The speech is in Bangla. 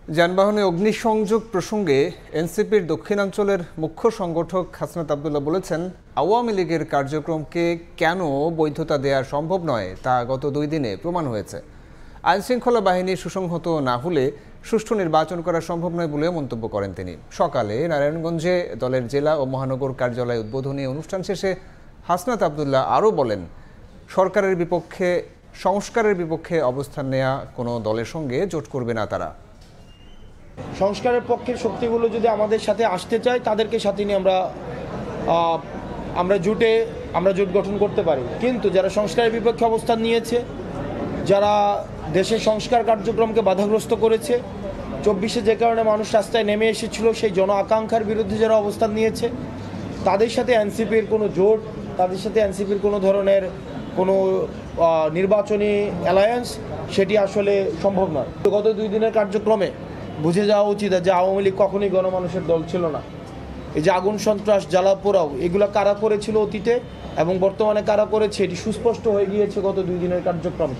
যানবাহনে অগ্নিসংযোগ প্রসঙ্গে এনসিপির দক্ষিণাঞ্চলের মুখ্য সংগঠক হাসনাত আবদুল্লাহ বলেছেন, আওয়ামী লীগের কার্যক্রমকে কেন বৈধতা দেওয়া সম্ভব নয় তা গত 2 দিনে প্রমাণ হয়েছে। আইনশৃঙ্খলা বাহিনী সুসংহত না হলে সুষ্ঠু নির্বাচন করা সম্ভব নয় বলে মন্তব্য করেন তিনি। সকালে নারায়ণগঞ্জে দলের জেলা ও মহানগর কার্যালয় উদ্বোধনী অনুষ্ঠান শেষে হাসনাত আবদুল্লাহ আরও বলেন, সংস্কারের বিপক্ষে অবস্থান নেওয়া কোনো দলের সঙ্গে জোট করবে না তারা। সংস্কারের পক্ষের শক্তিগুলো যদি আমাদের সাথে আসতে চায়, তাদেরকে সাথে নিয়ে আমরা জোট গঠন করতে পারি। কিন্তু যারা সংস্কারের বিপক্ষে অবস্থান নিয়েছে, যারা দেশের সংস্কার কার্যক্রমকে বাধাগ্রস্ত করেছে, 24-এ যে কারণে মানুষ রাস্তায় নেমে এসেছিল, সেই জন আকাঙ্ক্ষার বিরুদ্ধে যারা অবস্থান নিয়েছে, তাদের সাথে এনসিপির কোনো জোট, তাদের সাথে এনসিপির কোনো ধরনের কোনো নির্বাচনী অ্যালায়েন্স, সেটি আসলে সম্ভব নয়। গত 2 দিনের কার্যক্রমে বুঝে যাওয়া উচিত যে আওয়ামী লীগ কখনোই গণমানুষের দল ছিল না। এই যে আগুন, সন্ত্রাস, জ্বালা পোড়াও, এগুলো কারা করেছিল অতীতে এবং বর্তমানে কারা করেছে, এটি সুস্পষ্ট হয়ে গিয়েছে গত 2 দিনের কার্যক্রমে।